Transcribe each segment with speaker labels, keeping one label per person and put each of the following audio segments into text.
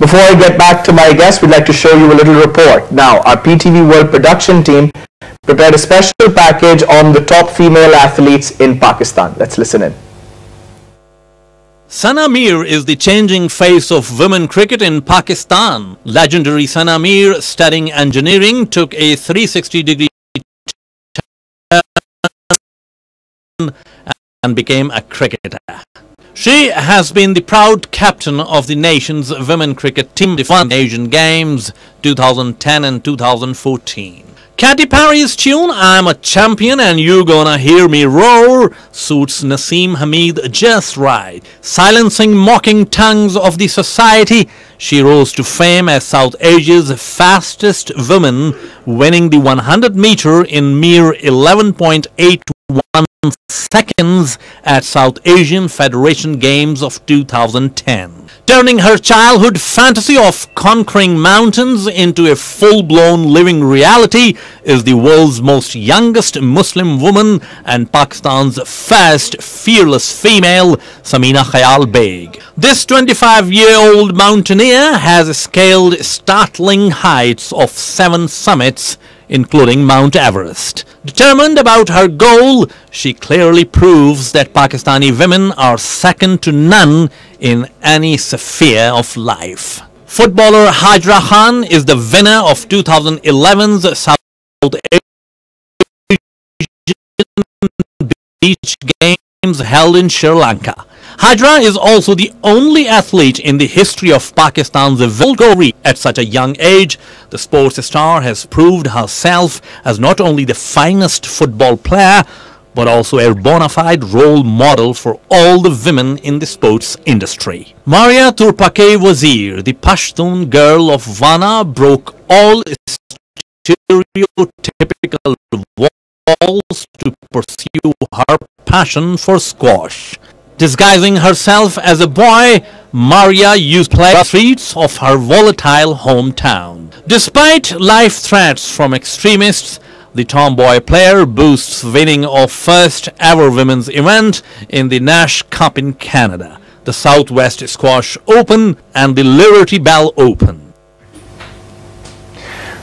Speaker 1: Before I get back to my guest, we'd like to show you a little report. Now, our PTV World production team prepared a special package on the top female athletes in Pakistan. Let's listen in.
Speaker 2: Sana Mir is the changing face of women cricket in Pakistan. Legendary Sana Mir, studying engineering, took a 360-degree turn and became a cricketer. She has been the proud captain of the nation's women cricket team, the Fun Asian Games 2010 and 2014. Katy Perry's tune, "I'm a Champion and You Gonna Hear Me Roar," suits Naseem Hameed just right. Silencing mocking tongues of the society, she rose to fame as South Asia's fastest woman, winning the 100 meter in mere 11.81 seconds at South Asian Federation Games of 2010. Turning her childhood fantasy of conquering mountains into a full-blown living reality is the world's most youngest Muslim woman and Pakistan's first fearless female, Samina Khayal Beg. This 25-year-old mountaineer has scaled startling heights of 7 summits, including Mount Everest. Determined about her goal, she clearly proves that Pakistani women are second to none in any sphere of life. Footballer Hajra Khan is the winner of 2011's South Asian Beach Games held in Sri Lanka. Hajra is also the only athlete in the history of Pakistan's Volgori. At such a young age, the sports star has proved herself as not only the finest football player, but also a bona fide role model for all the women in the sports industry. Maria Turpake Wazir, the Pashtun girl of Vana, broke all stereotypical walls to pursue her passion for squash. Disguising herself as a boy, Maria used to play the streets of her volatile hometown. Despite life threats from extremists, the tomboy player boasts winning of first ever women's event in the Nash Cup in Canada, the Southwest Squash Open and the Liberty Bell Open.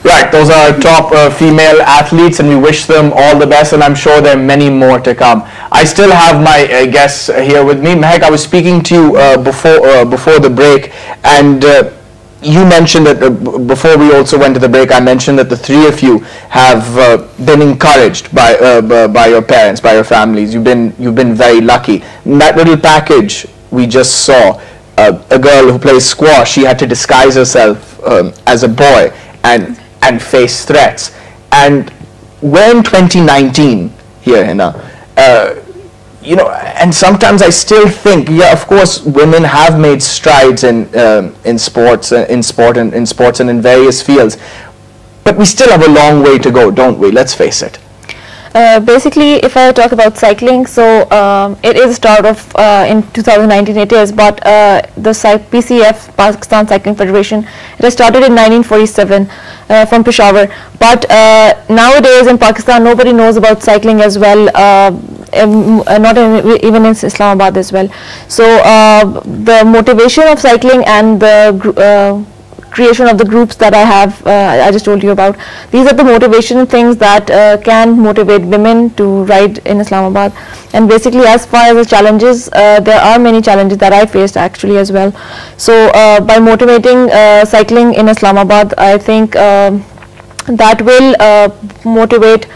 Speaker 1: Right, those are top female athletes, and we wish them all the best, and I'm sure there are many more to come. I still have my guests here with me. Mehak, I was speaking to you before the break, and you mentioned that before we also went to the break, I mentioned that the three of you have been encouraged by your parents, by your families. You've been very lucky. In that little package we just saw, a girl who plays squash, she had to disguise herself as a boy and face threats. And we're in 2019 here, and sometimes I still think, yeah, of course, women have made strides in sports and in various fields, but we still have a long way to go, don't we? Let's face it.
Speaker 3: Basically, if I talk about cycling, so it is start of in 2019 it is, but the PCF, Pakistan Cycling Federation, it has started in 1947 from Peshawar, but nowadays in Pakistan nobody knows about cycling as well, not even in Islamabad as well. So the motivation of cycling and the creation of the groups that I have, I just told you about, these are the motivation things that can motivate women to ride in Islamabad. And basically, as far as the challenges, there are many challenges that I faced actually as well. So by motivating cycling in Islamabad, I think that will motivate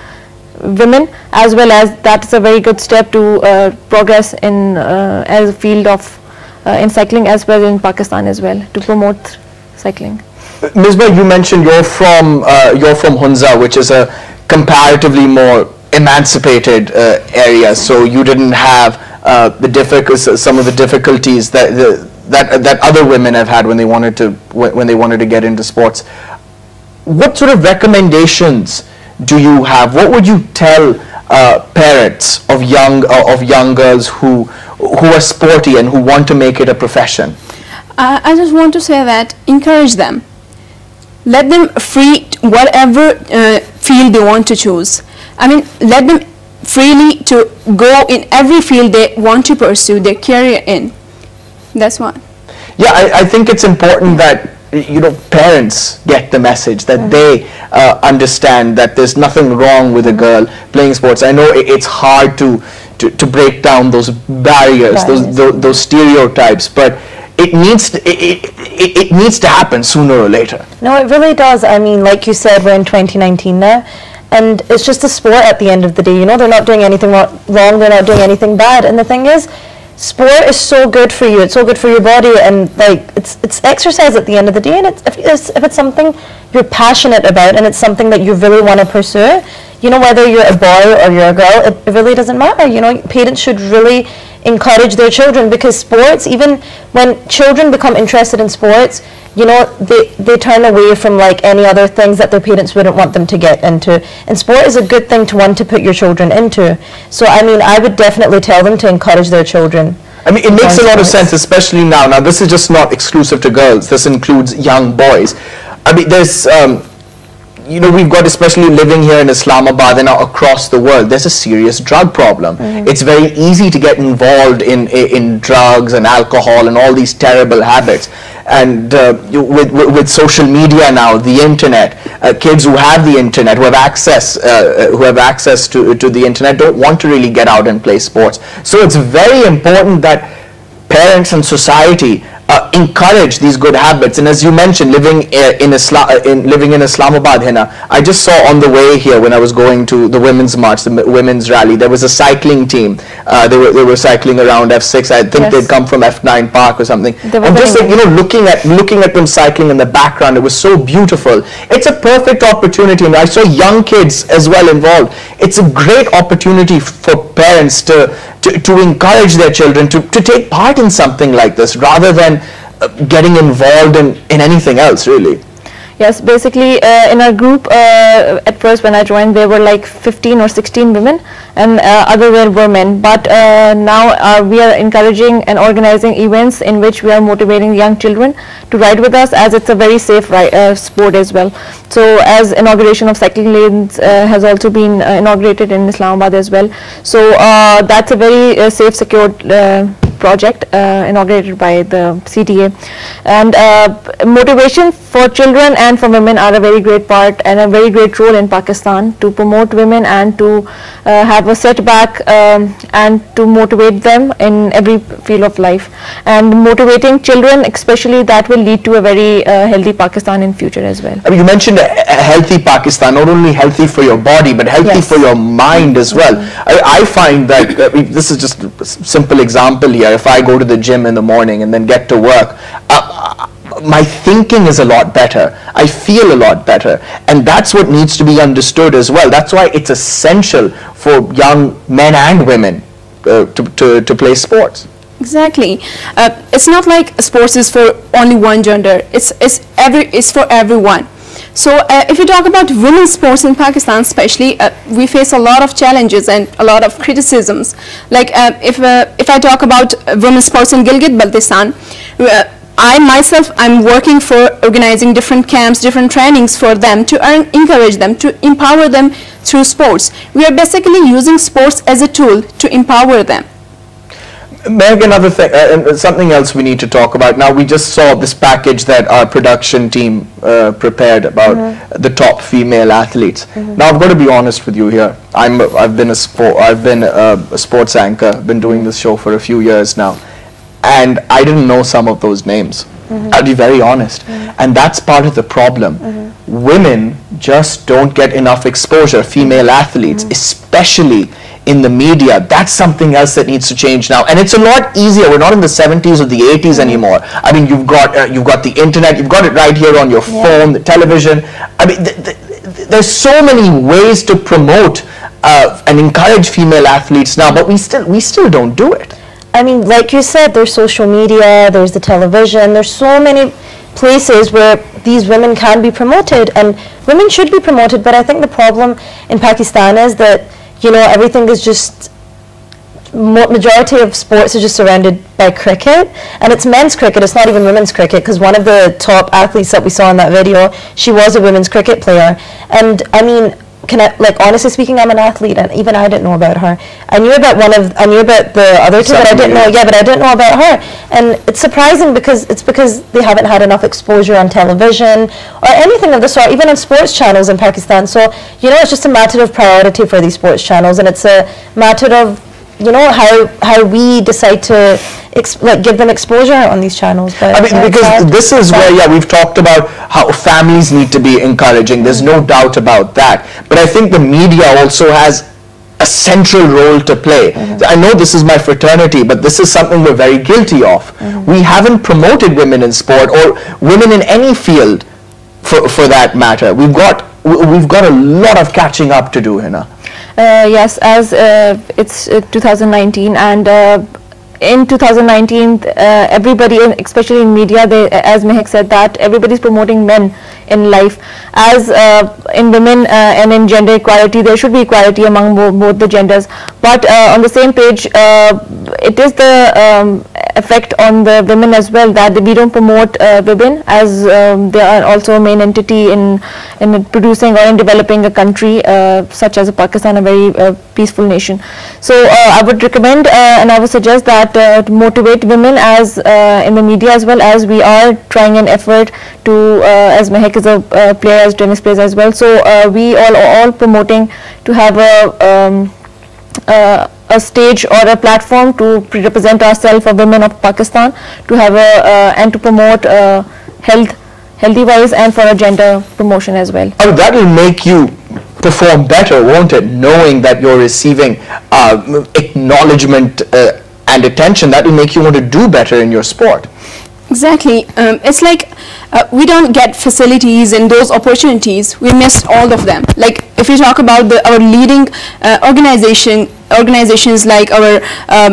Speaker 3: women, as well as that's a very good step to progress in as a field of in cycling as well in Pakistan as well, to promote cycling.
Speaker 1: Misbah, you mentioned you're from Hunza, which is a comparatively more emancipated area, so you didn't have some of the difficulties that other women have had when they wanted to get into sports. What sort of recommendations do you have? What would you tell parents of young girls who are sporty and who want to make it a profession?
Speaker 4: I just want to say that encourage them. Let them free whatever field they want to choose. I mean, let them freely to go in every field they want to pursue their career in. That's what.
Speaker 1: Yeah, I think it's important that parents get the message, that they understand that there's nothing wrong with a girl playing sports. I know it's hard to break down those barriers, those stereotypes, but it needs to happen sooner or later.
Speaker 3: No, it really does. I mean, like you said, we're in 2019 now, and it's just a sport at the end of the day. They're not doing anything wrong, they're not doing anything bad. And the thing is, sport is so good for you. It's so good for your body, and like it's exercise at the end of the day. And if it's something you're passionate about and it's something that you really want to pursue, whether you're a boy or you're a girl, it really doesn't matter. Parents should really encourage their children, because sports, even when children become interested in sports, they turn away from like any other things that their parents wouldn't want them to get into. And sport is a good thing to want to put your children into. So I mean, I would definitely tell them to encourage their children.
Speaker 1: I mean, it makes a lot of sense, especially now. Now, this is just not exclusive to girls. This includes young boys. I mean, there's we've got, especially living here in Islamabad and across the world, there's a serious drug problem. It's very easy to get involved in drugs and alcohol and all these terrible habits. And with social media now, the internet, kids who have the internet, who have access to the internet, don't want to really get out and play sports. So it's very important that parents and society encourage these good habits. And as you mentioned, living in Islamabad, Hina, I just saw on the way here when I was going to the women's march, the women's rally, there was a cycling team. They were cycling around F6. I think they'd come from F9 Park or something. And just like, looking at them cycling in the background, it was so beautiful. It's a perfect opportunity, and I saw young kids as well involved. It's a great opportunity for parents to encourage their children to take part in something like this, rather than getting involved in anything else, really.
Speaker 3: Yes, basically in our group, at first when I joined, there were like 15 or 16 women, and other were men. But now we are encouraging and organizing events in which we are motivating young children to ride with us, as it's a very safe sport as well. So as inauguration of cycling lanes has also been inaugurated in Islamabad as well. So that's a very safe, secured project inaugurated by the CTA. And motivation for children and for women are a very great part and a very great role in Pakistan to promote women and to have a setback and to motivate them in every field of life. And motivating children especially, that will lead to a very healthy Pakistan in future as well.
Speaker 1: I mean, you mentioned a healthy Pakistan, not only healthy for your body, but healthy for your mind as well. I find that, this is just a simple example here, if I go to the gym in the morning and then get to work, my thinking is a lot better. I feel a lot better. And that's what needs to be understood as well. That's why it's essential for young men and women to play sports.
Speaker 4: Exactly. It's not like sports is for only one gender. It's for everyone. So if you talk about women's sports in Pakistan especially, we face a lot of challenges and a lot of criticisms. Like if I talk about women's sports in Gilgit-Baltistan, I'm working for organizing different camps, different trainings for them to encourage them, to empower them through sports. We are basically using sports as a tool to empower them.
Speaker 1: Meg, another thing, something else we need to talk about. Now, we just saw this package that our production team prepared about the top female athletes. Now, I've got to be honest with you here. I've been a sports anchor. Been doing this show for a few years now, and I didn't know some of those names. I'll be very honest, and that's part of the problem. Women just don't get enough exposure. Female athletes, especially in the media. That's something else that needs to change now, and it's a lot easier. We're not in the 70s or the 80s anymore. I mean, you've got the internet, you've got it right here on your phone, the television. I mean, there's so many ways to promote and encourage female athletes now, but we still don't do it.
Speaker 3: I mean, like you said, there's social media, there's the television, there's so many places where these women can be promoted, and women should be promoted. But I think the problem in Pakistan is that, everything is just, majority of sports is just surrounded by cricket, and it's men's cricket, it's not even women's cricket, because one of the top athletes that we saw in that video, she was a women's cricket player. And I mean,
Speaker 5: like honestly speaking, I'm an athlete, and even I didn't know about her. I knew about the other two, but I didn't know. Yeah, but I didn't know about her, and it's surprising because they haven't had enough exposure on television or anything of the sort, even on sports channels in Pakistan. So it's just a matter of priority for these sports channels, and it's a matter of how we decide to give them exposure on these channels. But
Speaker 1: I mean, because this is where we've talked about how families need to be encouraging. There's no doubt about that. But I think the media also has a central role to play. I know this is my fraternity, but this is something we're very guilty of. We haven't promoted women in sport or women in any field, for that matter. We've got a lot of catching up to do, Hina.
Speaker 3: Yes, as it's 2019, and in 2019, everybody, especially in media, as Mehak said, that everybody's promoting men in life. As in women and in gender equality, there should be equality among both the genders. But on the same page, it is the effect on the women as well that we don't promote women, as they are also a main entity in producing or in developing a country such as Pakistan, a very peaceful nation. So I would recommend and I would suggest that to motivate women as in the media, as well as we are trying an effort to, as Mehak is a player, as tennis players as well. So we all promoting to have a stage or a platform to represent ourselves for women of Pakistan, to have and to promote healthy wise and for a gender promotion as well.
Speaker 1: Oh, that will make you perform better, won't it? Knowing that you're receiving acknowledgement and attention, that will make you want to do better in your sport.
Speaker 4: Exactly. It's like we don't get facilities and those opportunities. We missed all of them. Like if you talk about our leading organizations like our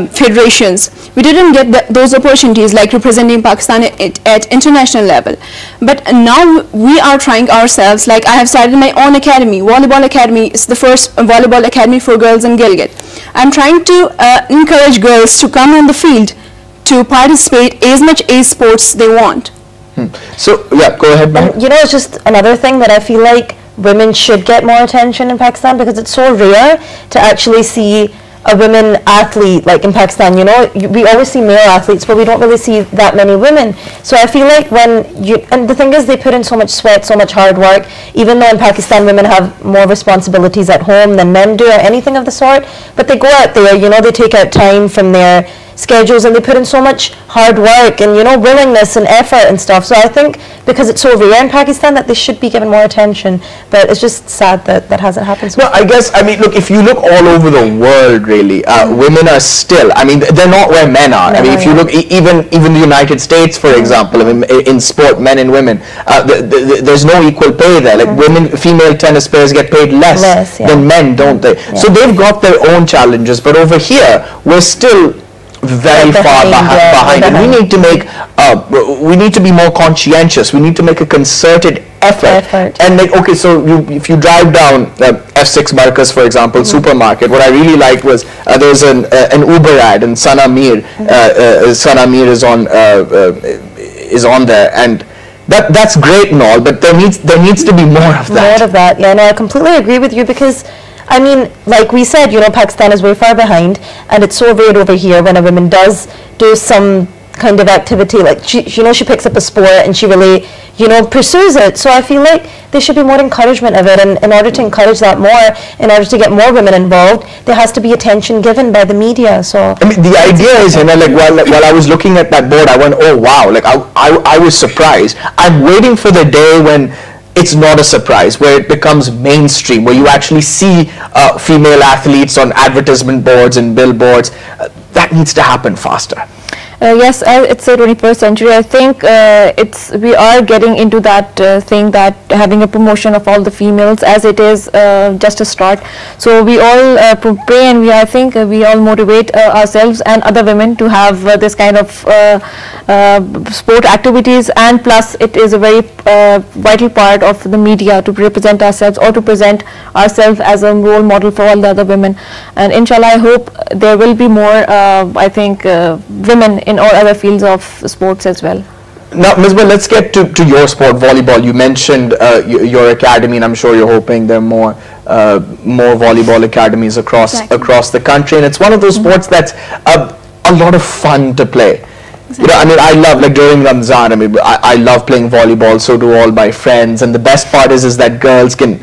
Speaker 4: federations, we didn't get those opportunities like representing Pakistan at international level. But now we are trying ourselves. Like I have started my own academy, volleyball academy. It's the first volleyball academy for girls in Gilgit. I'm trying to encourage girls to come on the field to participate as much as sports they want.
Speaker 1: So yeah, go ahead, ma'am.
Speaker 5: And it's just another thing that I feel like women should get more attention in Pakistan, because it's so rare to actually see a women athlete like in Pakistan. We always see male athletes, but we don't really see that many women. So I feel like and the thing is, they put in so much sweat, so much hard work, even though in Pakistan women have more responsibilities at home than men do or anything of the sort, but they go out there, they take out time from their schedules and they put in so much hard work and willingness and effort and stuff. So I think because it's so rare in Pakistan that they should be given more attention, but it's just sad that that hasn't happened so
Speaker 1: far. I guess, look, if you look all over the world, really, women are still, they're not where men are. If you look even the United States, for example, in sport, men and women, there's no equal pay there. Like female tennis players get paid less than men, don't they? So they've got their own challenges, but over here we're still very far behind, and we need to be more conscientious. We need to make a concerted effort. And so if you drive down F6 Marcus, for example, supermarket, what I really liked was there was an Uber ad, and Sana Mir is on there, and that's great and all, but there needs to be more of that.
Speaker 5: More of that, yeah. No, I completely agree with you, because like we said, Pakistan is way far behind, and it's so rare over here when a woman does do some kind of activity, like she picks up a sport and she really, pursues it. So I feel like there should be more encouragement of it, and in order to encourage that more, in order to get more women involved, there has to be attention given by the media. So
Speaker 1: the idea is, while I was looking at that board, I went, oh wow, like I was surprised. I'm waiting for the day when it's not a surprise, where it becomes mainstream, where you actually see female athletes on advertisement boards and billboards. That needs to happen faster.
Speaker 3: Yes, it's the 21st century. I think we are getting into that thing that having a promotion of all the females, as it is just a start. So we all pray, and I think we all motivate ourselves and other women to have this kind of sport activities, and plus it is a very vital part of the media to represent ourselves, or to present ourselves as a role model for all the other women. And inshallah, I hope there will be more women in all other fields of sports as well.
Speaker 1: Now, Misbah, let's get to your sport, volleyball. You mentioned your academy, and I'm sure you're hoping there are more more volleyball academies across the country, and it's one of those sports that's a lot of fun to play. You know, I mean, I love, like during Ramzan, I mean, I love playing volleyball, so do all my friends, and the best part is that girls can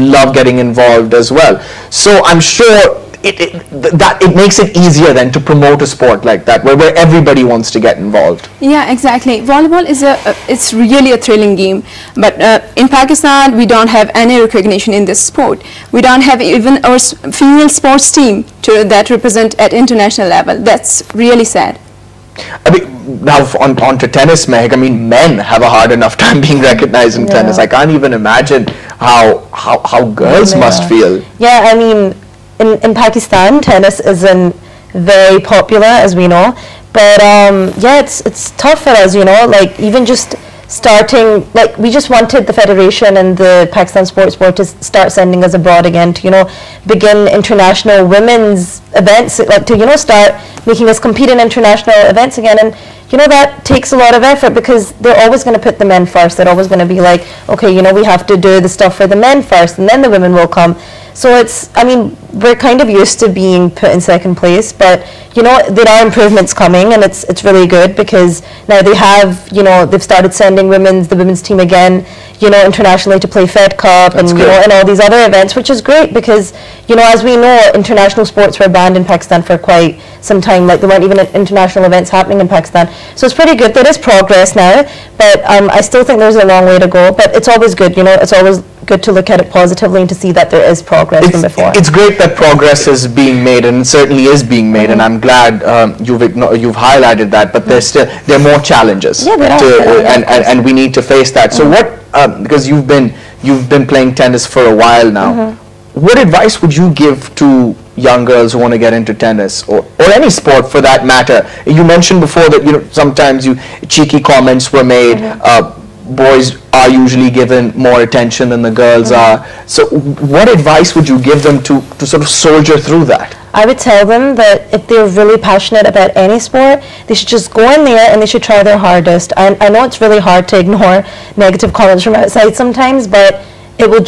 Speaker 1: love getting involved as well. So I'm sure it makes it easier then to promote a sport like that, where everybody wants to get involved.
Speaker 4: Yeah, exactly. Volleyball is it's really a thrilling game, but in Pakistan we don't have any recognition in this sport. We don't have even our female sports team that represent at international level. That's really sad.
Speaker 1: I mean, now on to tennis, Mehak. I mean, men have a hard enough time being recognized in tennis. I can't even imagine how girls must feel.
Speaker 5: Yeah, I mean, in Pakistan, tennis isn't very popular, as we know. But yeah, it's tough for us, you know. Like even just starting, like we just wanted the federation and the Pakistan Sports Board to start sending us abroad again to, you know, begin international women's events, like to, you know, start making us compete in international events again. And you know, that takes a lot of effort because they're always going to put the men first. They're always going to be like, okay, you know, we have to do the stuff for the men first and then the women will come. So it's, I mean, we're kind of used to being put in second place, but you know, there are improvements coming, and it's really good because now they have, you know, they've started sending the women's team again, you know, internationally to play Fed Cup and, you know, and all these other events, which is great because, you know, as we know, international sports were banned in Pakistan for quite some time. Like there weren't even international events happening in Pakistan. So it's pretty good. There is progress now, but I still think there's a long way to go. But it's always good, you know, it's always good to look at it positively and to see that there is progress from before. It's
Speaker 1: great that progress is being made, and it certainly is being made, and I'm glad you've highlighted that. But there are more challenges, and we need to face that. So what? Because you've been playing tennis for a while now. What advice would you give to young girls who want to get into tennis or any sport for that matter? You mentioned before that, you know, sometimes cheeky comments were made. Boys are usually given more attention than the girls are. So what advice would you give them to sort of soldier through that?
Speaker 5: I would tell them that if they're really passionate about any sport, they should just go in there and they should try their hardest. I know it's really hard to ignore negative comments from outside sometimes, but it will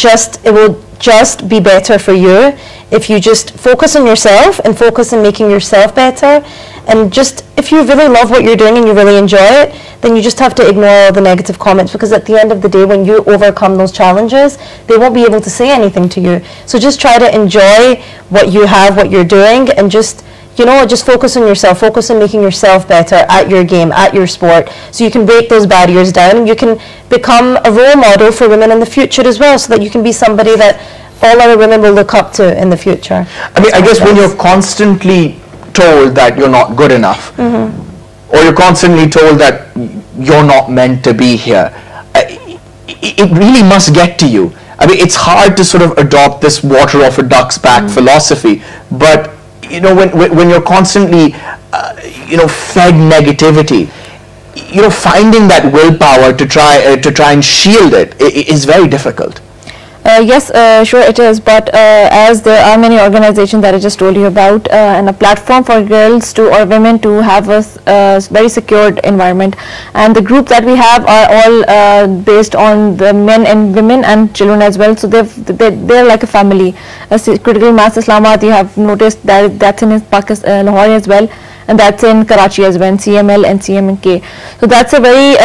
Speaker 5: just be better for you if you just focus on yourself and focus on making yourself better. And just, if you really love what you're doing and you really enjoy it, then you just have to ignore all the negative comments, because at the end of the day, when you overcome those challenges, they won't be able to say anything to you. So just try to enjoy what you have, what you're doing, and just, you know, just focus on yourself, focus on making yourself better at your game, at your sport, so you can break those barriers down and you can become a role model for women in the future as well, so that you can be somebody that all other women will look up to in the future.
Speaker 1: I mean, I guess when you're constantly told that you're not good enough, or you're constantly told that you're not meant to be here, it really must get to you. I mean, it's hard to sort of adopt this water off a duck's back philosophy, but you know, when you're constantly you know, fed negativity, you know, finding that willpower to try and shield it is very difficult.
Speaker 3: Yes, sure it is, but as there are many organizations that I just told you about, and a platform for girls or women to have a very secured environment, and the groups that we have are all based on the men and women and children as well, so they're like a family. Critical Mass Islamabad, you have noticed that that's in Pakistan, Lahore as well, and that's in Karachi as well, CML and CMK. So that's a very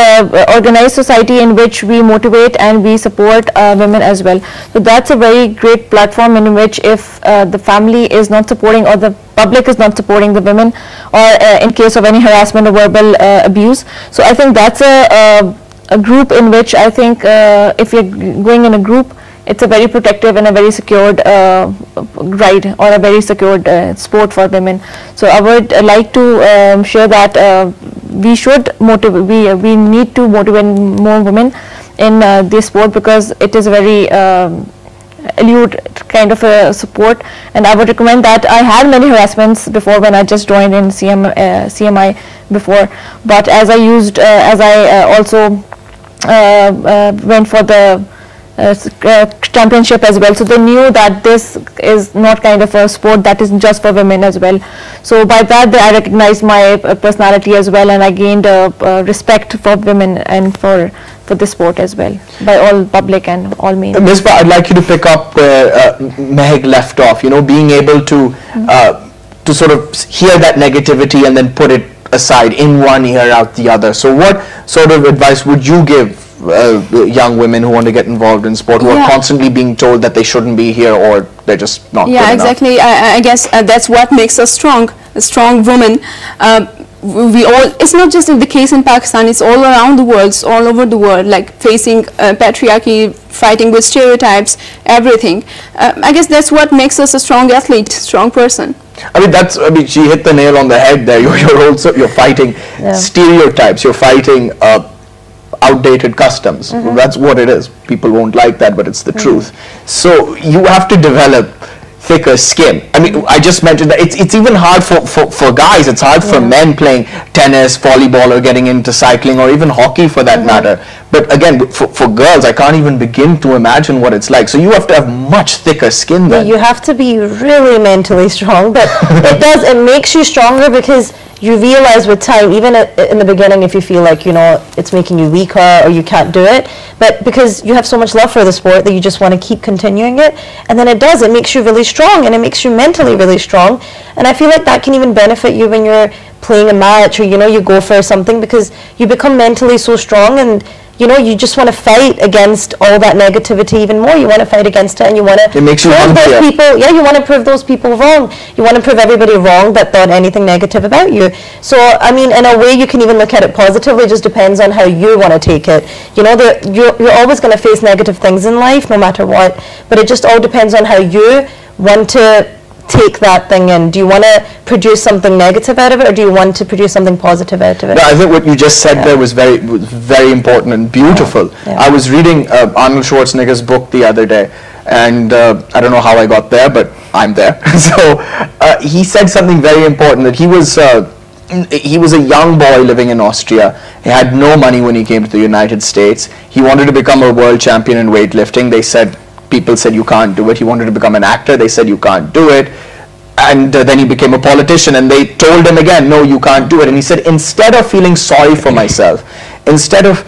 Speaker 3: organized society in which we motivate and we support women as well. So that's a very great platform in which if the family is not supporting or the public is not supporting the women, or in case of any harassment or verbal abuse. So I think that's a group in which I think if you're going in a group, it's a very protective and a very secured ride, or a very secured sport for women. So I would like to share that we need to motivate more women in this sport, because it is a very elite kind of a support. And I would recommend that. I had many harassments before when I just joined in CMI before, but as I also went for the championship as well, so they knew that this is not kind of a sport that is just for women as well. So by that I recognized my personality as well, and I gained respect for women and for for the sport as well, by all public and all means.
Speaker 1: Misbah, I'd like you to pick up where Mehak left off, being able to sort of hear that negativity and then put it aside, in one ear, out the other. So what sort of advice would you give young women who want to get involved in sport, who are constantly being told that they shouldn't be here or they're just not good enough?
Speaker 4: Exactly. I guess that's what makes us strong, a strong woman. We all, it's not just the case in Pakistan, it's all around the world, it's all over the world, like facing patriarchy, fighting with stereotypes, everything. I guess that's what makes us a strong athlete, strong person.
Speaker 1: She hit the nail on the head there. You're fighting stereotypes, you're fighting outdated customs. That's what it is. People won't like that, but it's the truth. So you have to develop thicker skin. I just mentioned that it's even hard for guys. It's hard for men playing tennis, volleyball, or getting into cycling, or even hockey for that matter. But again, for girls, I can't even begin to imagine what it's like. So you have to have much thicker skin then.
Speaker 5: You have to be really mentally strong, but it makes you stronger, because you realize with time, even in the beginning, if you feel like, it's making you weaker or you can't do it, but because you have so much love for the sport that you just want to keep continuing it, and then it makes you really strong, and it makes you mentally really strong. And I feel like that can even benefit you when you're playing a match, or you go for something, because you become mentally so strong, and you just want to fight against all that negativity even more. You want to fight against it, and you want to
Speaker 1: prove
Speaker 5: those people. Yeah, you want to prove those people wrong. You want to prove everybody wrong that thought anything negative about you. So, in a way, you can even look at it positively. It just depends on how you want to take it. You're always going to face negative things in life, no matter what. But it just all depends on how you want to take that thing in. Do you want to produce something negative out of it, or do you want to produce something positive out of it?
Speaker 1: No, I think what you just said there was very important and beautiful. I was reading Arnold Schwarzenegger's book the other day, and I don't know how I got there, but I'm there. So he said something very important, that he was a young boy living in Austria. He had no money when he came to the United States. He wanted to become a world champion in weightlifting. People said you can't do it. He wanted to become an actor. They said you can't do it. And then he became a politician, and they told him again, no, you can't do it. And he said, instead of feeling sorry for myself, instead of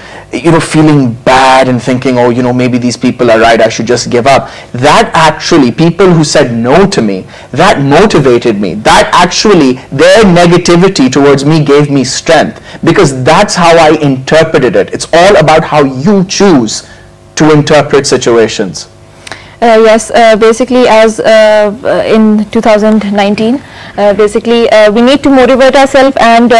Speaker 1: feeling bad and thinking, oh, maybe these people are right, I should just give up, that actually, people who said no to me, that motivated me. That actually, their negativity towards me gave me strength, because that's how I interpreted it. It's all about how you choose to interpret situations.
Speaker 3: Yes, basically, as in 2019, we need to motivate ourselves, and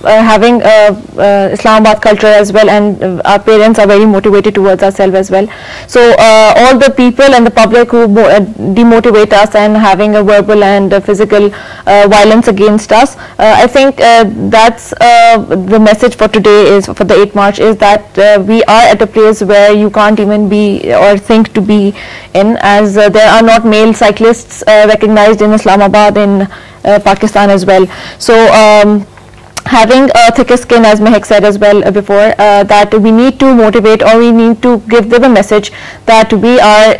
Speaker 3: having Islamabad culture as well, and our parents are very motivated towards ourselves as well. So all the people and the public who demotivate us and having a verbal and physical violence against us, I think that's the message for today, is for the 8th March, is that we are at a place where you can't even be or think to be in, as there are not male cyclists recognized in Islamabad, in Pakistan as well. So having a thicker skin, as Mehak said as well before, that we need to motivate, or we need to give them a message that we are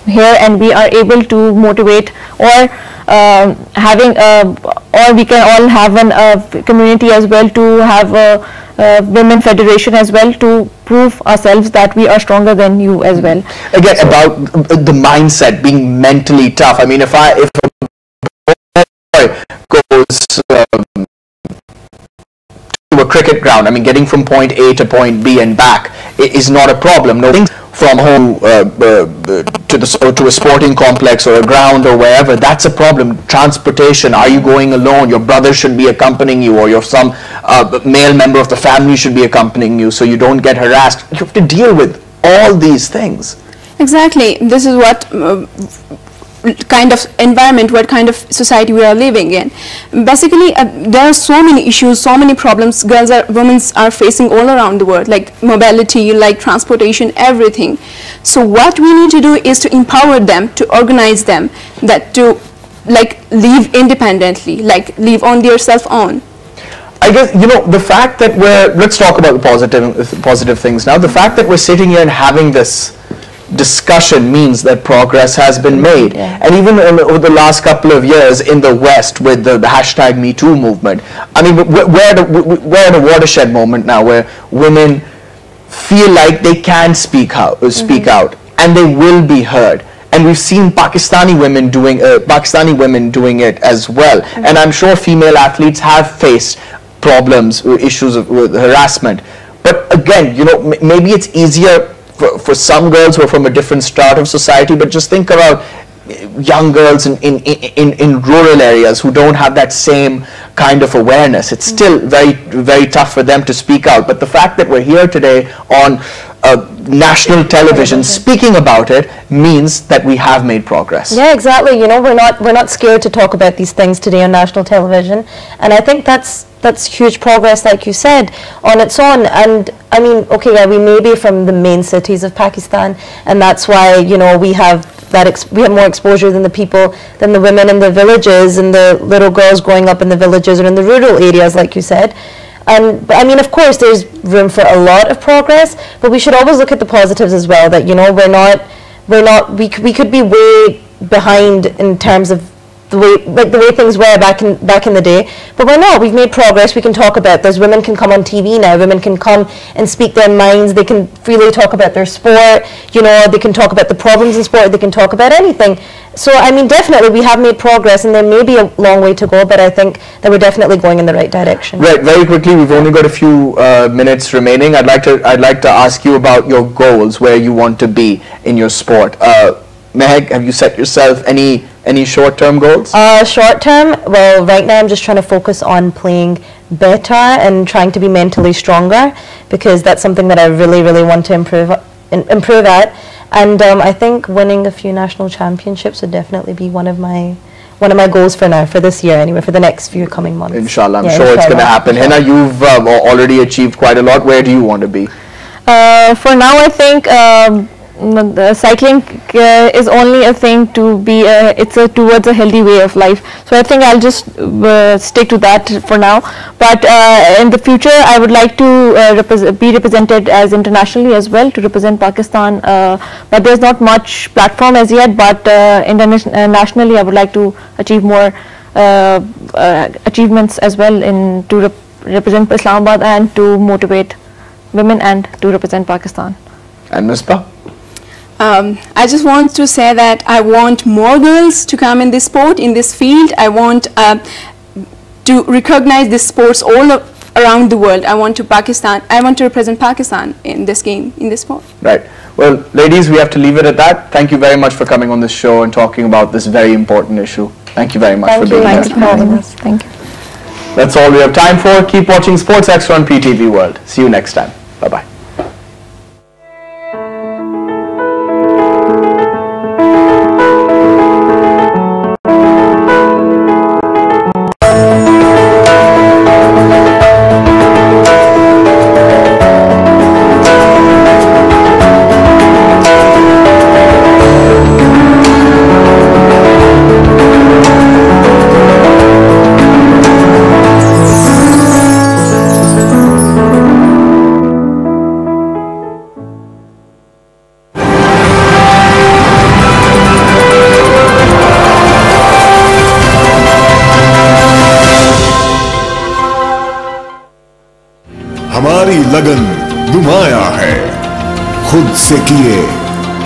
Speaker 3: here and we are able to motivate, or or we can all have a community as well, to have a women federation as well, to prove ourselves that we are stronger than you as well.
Speaker 1: Again, about the mindset, being mentally tough. If a boy goes to a cricket ground, getting from point A to point B and back is not a problem. No, from home to a sporting complex or a ground or wherever, that's a problem. Transportation, are you going alone? Your brother should be accompanying you, or some male member of the family should be accompanying you, so you don't get harassed. You have to deal with all these things.
Speaker 4: Exactly. This is what kind of environment, what kind of society we are living in. Basically, there are so many issues, so many problems women are facing all around the world, like mobility, like transportation, everything. So what we need to do is to empower them, to organize them, that to live independently, live on their self-own.
Speaker 1: I guess, the fact that let's talk about the positive things now. The fact that we're sitting here and having this discussion means that progress has been made. And even over the last couple of years in the West, with the hashtag Me Too movement, we're at a watershed moment now, where women feel like they can speak out, and they will be heard. And we've seen Pakistani women doing it as well. And I'm sure female athletes have faced problems, issues with harassment. But again, maybe it's easier for some girls who are from a different strata of society. But just think about young girls in rural areas who don't have that same kind of awareness. It's still very, very tough for them to speak out. But the fact that we're here today on national television speaking about it means that we have made progress.
Speaker 5: Yeah, exactly. We're not scared to talk about these things today on national television, and I think that's huge progress, like you said, on its own. And I mean, okay, yeah, we may be from the main cities of Pakistan, and that's why we have we have more exposure than the women in the villages and the little girls growing up in the villages or in the rural areas, like you said. But I mean, of course, there's room for a lot of progress, but we should always look at the positives as well. That we could be way behind in terms of the way things were back in the day, but we're not. We've made progress. We can talk about this. Women can come on TV now. Women can come and speak their minds. They can freely talk about their sport. They can talk about the problems in sport. They can talk about anything. So I mean, definitely we have made progress, and there may be a long way to go, but I think that we're definitely going in the right direction.
Speaker 1: Right. Very quickly, we've only got a few minutes remaining. I'd like to ask you about your goals, where you want to be in your sport. Mehek, have you set yourself any short-term goals?
Speaker 5: Short-term, well, right now I'm just trying to focus on playing better and trying to be mentally stronger, because that's something that I really, really want to improve at. And I think winning a few national championships would definitely be one of my goals for now, for this year anyway, for the next few coming months.
Speaker 1: Inshallah, I'm sure it's going to happen. Hina, you've already achieved quite a lot. Where do you want to be?
Speaker 3: For now, I think the cycling is only a thing to be towards a healthy way of life, so I think I'll just stick to that for now. But in the future I would like to be represented as internationally as well, to represent Pakistan, but there's not much platform as yet, but nationally I would like to achieve more achievements as well to represent Islamabad and to motivate women and to represent Pakistan.
Speaker 1: And Misbah?
Speaker 4: I just want to say that I want more girls to come in this sport, in this field. I want to recognize this sports all around the world. I want to represent Pakistan in this game, in this sport.
Speaker 1: Right. Well, ladies, we have to leave it at that. Thank you very much for coming on this show and talking about this very important issue. Thank you very much for being here.
Speaker 3: Thank you for having us. Thank you.
Speaker 1: That's all we have time for. Keep watching Sports Extra on PTV World. See you next time. Bye-bye.
Speaker 6: हमारी लगन नुमाया है, खुद से किए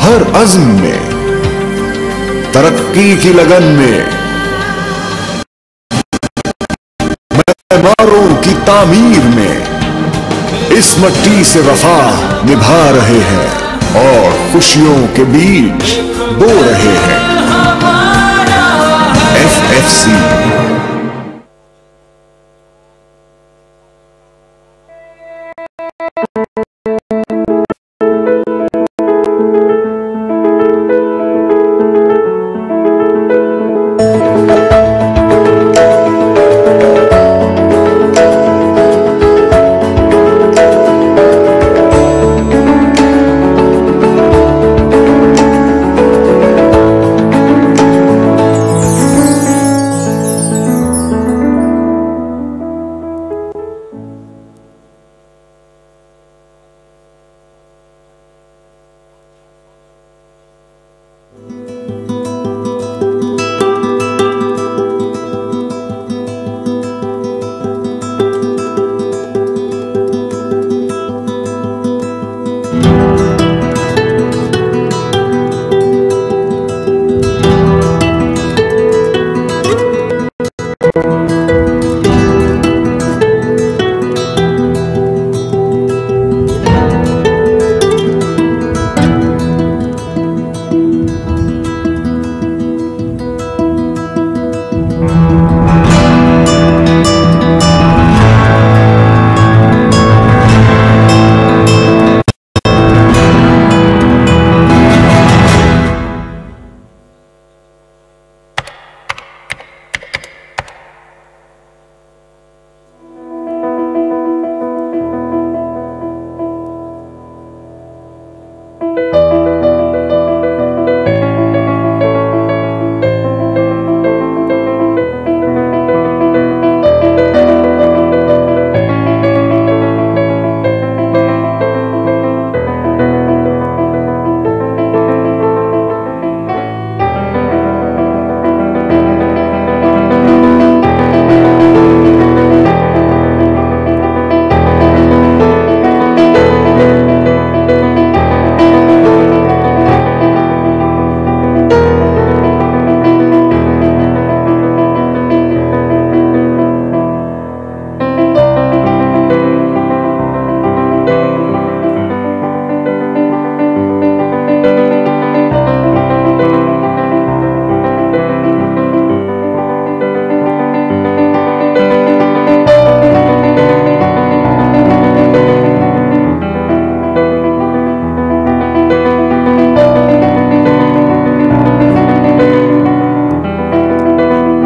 Speaker 6: हर अज़्म में, तरक्की की लगन में, मैमारों की तामीर में, इस मट्टी से वफा निभा रहे हैं और खुशियों के बीच बो रहे हैं।